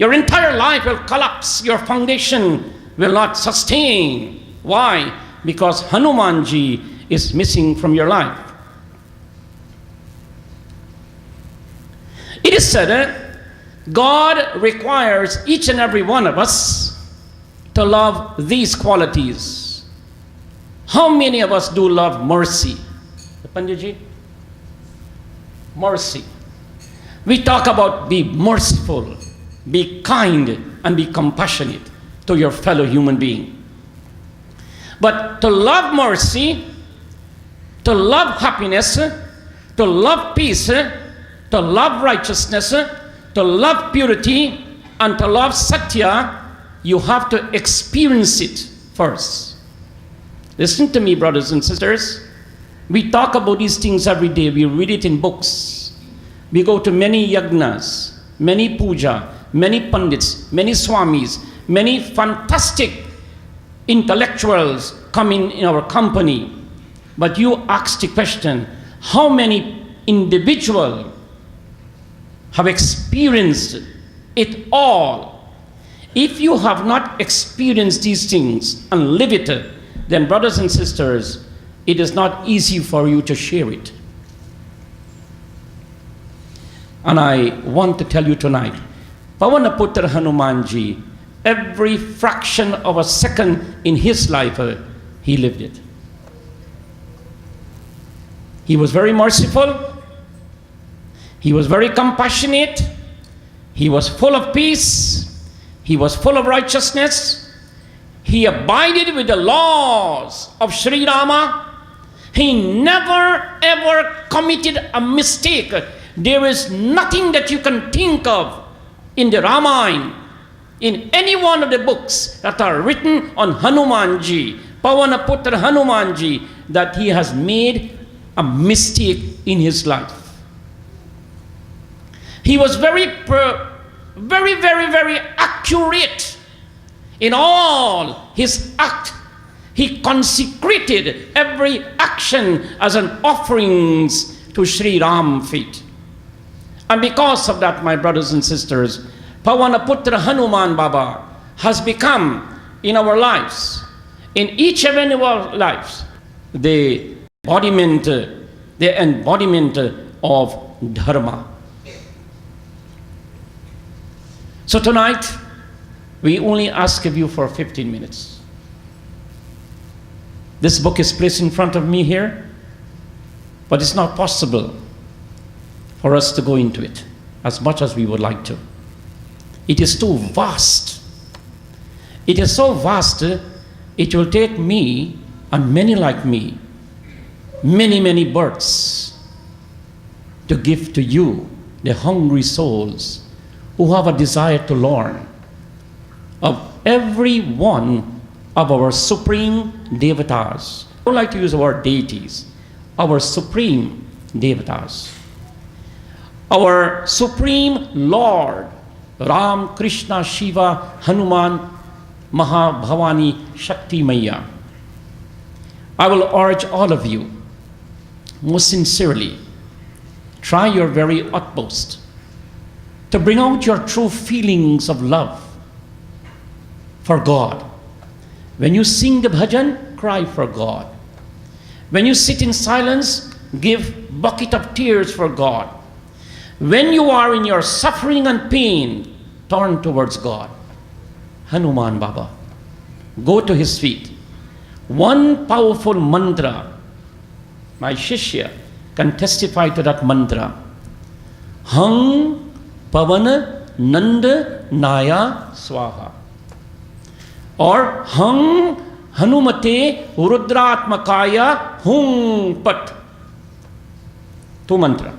Your entire life will collapse. Your foundation will not sustain. Why? Because Hanumanji is missing from your life. It is said, God requires each and every one of us to love these qualities. How many of us do love mercy? Panditji? Mercy. We talk about be merciful, be kind, and be compassionate to your fellow human being. But to love mercy, to love happiness, to love peace, to love righteousness, to love purity, and to love satya, you have to experience it first. Listen to me, brothers and sisters. We talk about these things every day. We read it in books. We go to many yagnas, many puja, many pandits, many swamis, many fantastic intellectuals come in our company. But you ask the question, how many individuals have experienced it all? If you have not experienced these things and live it, then brothers and sisters, it is not easy for you to share it. And I want to tell you tonight, Pavanaputra Hanumanji, every fraction of a second in his life, he lived it. He was very merciful. He was very compassionate. He was full of peace. He was full of righteousness. He abided with the laws of Sri Rama. He never ever committed a mistake. There is nothing that you can think of in the Ramayana, in any one of the books that are written on Hanumanji, Pavanaputra Hanumanji, that he has made a mistake in his life. He was very accurate in all his act. He consecrated every action as an offerings to Sri Ram feet. And because of that, my brothers and sisters, Pavanaputra Hanuman Baba has become in our lives, in each and every of our lives, the embodiment of Dharma. So tonight, we only ask of you for 15 minutes. This book is placed in front of me here, but it's not possible for us to go into it as much as we would like to. It is too vast. It is so vast, it will take me and many like me, many births to give to you, the hungry souls who have a desire to learn of every one of our supreme devatas. I don't like to use the word deities, our supreme devatas. Our supreme Lord, Ram, Krishna, Shiva, Hanuman, Maha, Bhavani, Shakti Maya. I will urge all of you, most sincerely, try your very utmost to bring out your true feelings of love for God. When you sing the bhajan, cry for God. When you sit in silence, give bucket of tears for God. When you are in your suffering and pain, turn towards God. Hanuman Baba, go to his feet. One powerful mantra, my Shishya can testify to that mantra. Hang Pavana Nanda Naya Swaha. Or Hang Hanumate Rudratmakaya Hung Pat. Two mantra.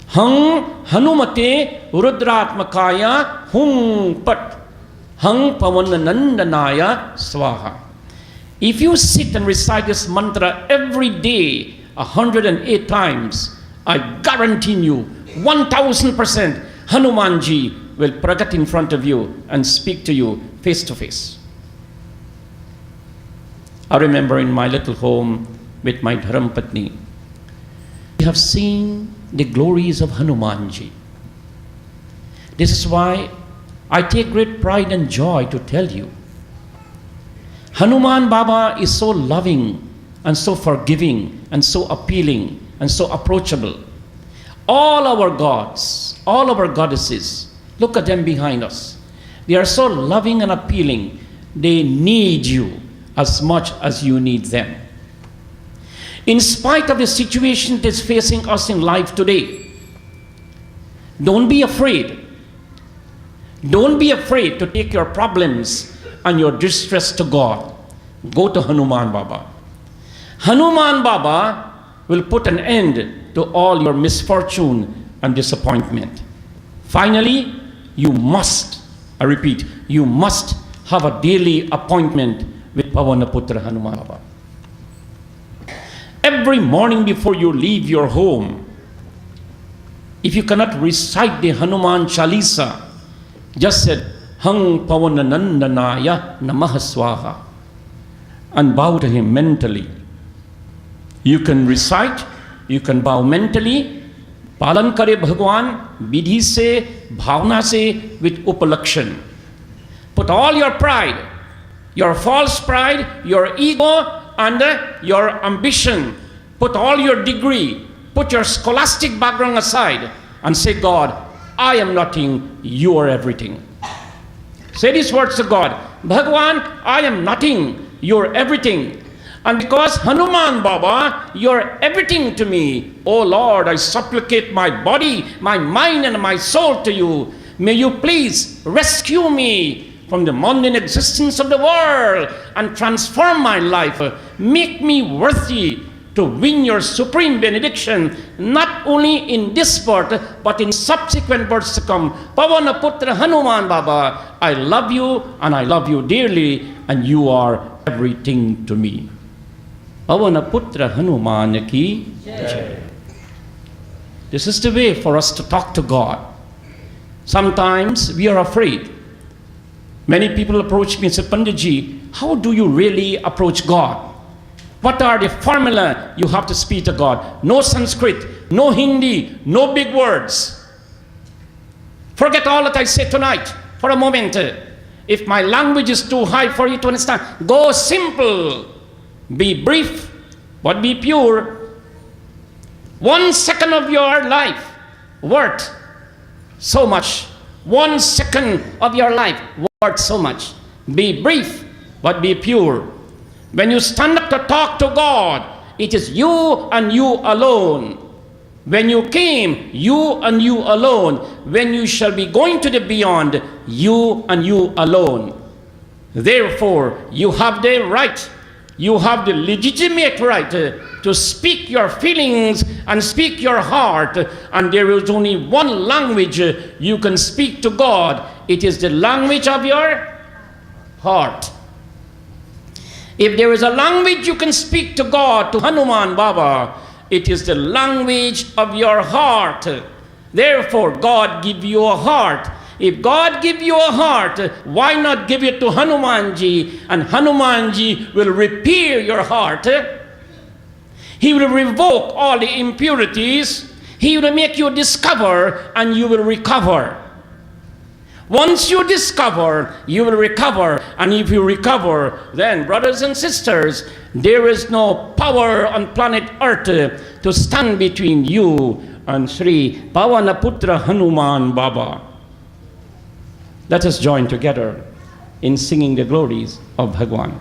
Hang Hanumate Rudratmakaya Hung Pat. Hang Pavananandanaya Swaha. If you sit and recite this mantra every day, 108 times, I guarantee you, 1000%, Hanumanji will pragat in front of you and speak to you face to face. I remember in my little home with my Dharampatni, we have seen the glories of Hanumanji. This is why I take great pride and joy to tell you, Hanuman Baba is so loving and so forgiving and so appealing and so approachable. All our gods, all our goddesses, look at them behind us. They are so loving and appealing. They need you as much as you need them. In spite of the situation that's facing us in life today, don't be afraid. Don't be afraid to take your problems and your distress to God. Go to Hanuman Baba. Hanuman Baba will put an end to all your misfortune and disappointment. Finally, you must, I repeat, you must have a daily appointment with Pavanaputra Hanuman Baba. Every morning before you leave your home, if you cannot recite the Hanuman Chalisa, just said, Hang Pavananandanaya Namah Swaha, and bow to him mentally. You can recite, you can bow mentally, Palan kare Bhagwan, vidhi se, bhavna se, with upalakshan. Put all your pride, your false pride, your ego, and your ambition. Put all your degree, put your scholastic background aside, and say, God, I am nothing, you are everything. Say these words to God, Bhagwan, I am nothing, you are everything. And because Hanuman Baba, you are everything to me, oh Lord, I supplicate my body, my mind, and my soul to you. May you please rescue me from the mundane existence of the world and transform my life. Make me worthy to win your supreme benediction, not only in this birth, but in subsequent births to come. Pavanaputra Hanuman Baba, I love you and I love you dearly, and you are everything to me. Pavanaputra Hanuman ki jai. This is the way for us to talk to God. Sometimes we are afraid. Many people approach me and say, Panditji, how do you really approach God? What are the formula you have to speak to God? No Sanskrit, no Hindi, no big words. Forget all that I say tonight for a moment. If my language is too high for you to understand, go simple. Be brief, but be pure. 1 second of your life worth so much. 1 second of your life worth so much. Be brief, but be pure. When you stand up to talk to God, it is you and you alone. When you came, you and you alone. When you shall be going to the beyond, you and you alone. Therefore, you have the right, you have the legitimate right to speak your feelings and speak your heart. And there is only one language you can speak to God. It is the language of your heart. If there is a language you can speak to God, to Hanuman Baba, it is the language of your heart. Therefore, God give you a heart. If God give you a heart, why not give it to Hanumanji? And Hanumanji will repair your heart. He will revoke all the impurities. He will make you discover, and you will recover. Once you discover, you will recover. And if you recover, then, brothers and sisters, there is no power on planet Earth to stand between you and Sri Pavanaputra Hanuman Baba. Let us join together in singing the glories of Bhagwan.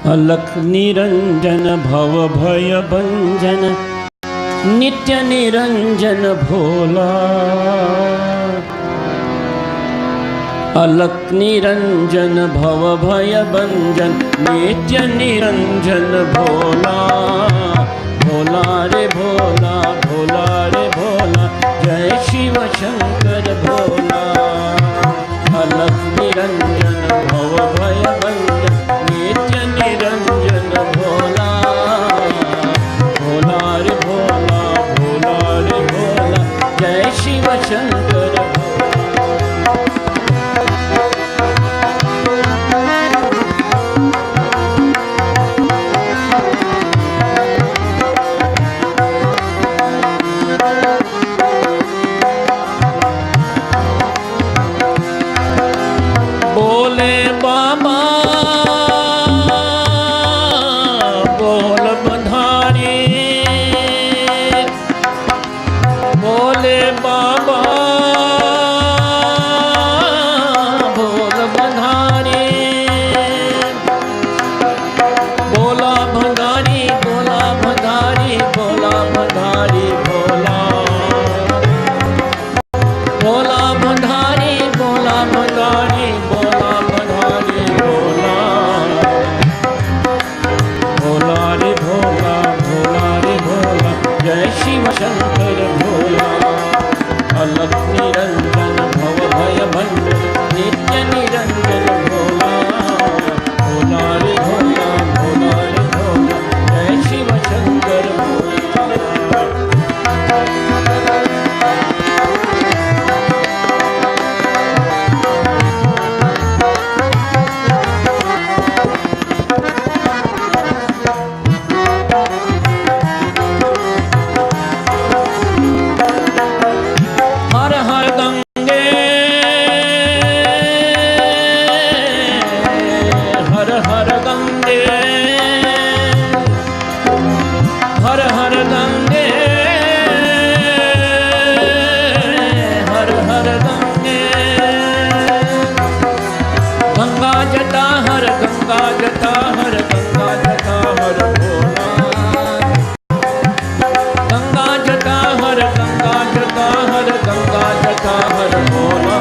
अलख निरंजन भव भय भंजन नित्य निरंजन भोला अलख निरंजन भव भय भंजन नित्य निरंजन भोला भोला रे भोला भोला रे भोला जय शिव शंकर भोला अलख निरंजन बनवारी भोला बनवारी भोला भोला रे भोला भोला रे भोला जय शिव शंकर भोला अलख निरंजन भव भय भंजन नित्य निरंजन भोला भोला रे भोला भोला रे भोला जय शिव शंकर भोला हर हर गंगे हर हर गंगे हर हर गंगे हर हर गंगे गंगा जटा हर गंगा जटा हर गंगा जटा हर भोला गंगा जटा हर गंगा जटा हर गंगा जटा हर भोला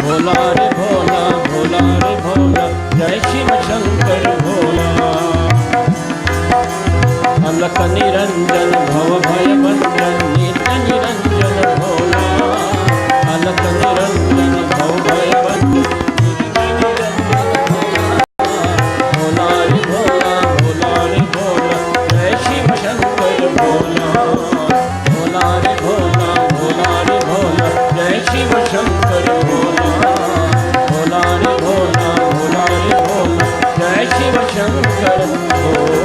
भोला रे भोला भोला रे भोला जय शिव शंकर भोला अलख निरंजन भव भय भंजन नित्य निरंजन भोला अलख निरंजन भव भय भंजन नित्य निरंजन भोला रे भोला भोला रे भोला जय शिव शंकर भोला भोला रे भोला भोला रे भोला जय शिव शंकर भोला भोला रे भोला भोला रे भोला जय शिव शंकर भोला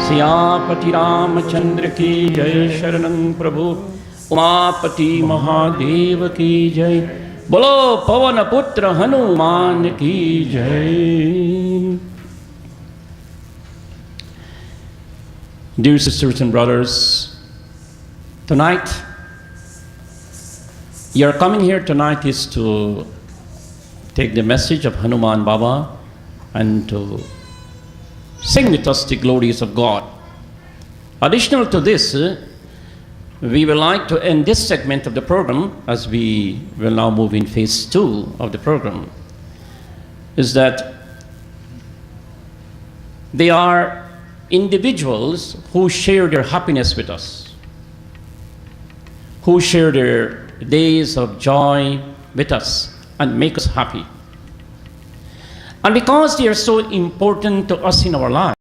सियापति रामचंद्र की जय शरणं प्रभु उमापति महादेव की जय बोलो पवन पुत्र हनुमान की जय. Dear sisters and brothers, tonight, your coming here tonight is to take the message of Hanuman Baba and to sing with us the glories of God. Additional to this, we would like to end this segment of the program, as we will now move in phase 2 of the program, is that they are individuals who share their happiness with us, who share their days of joy with us and make us happy. And because they are so important to us in our lives,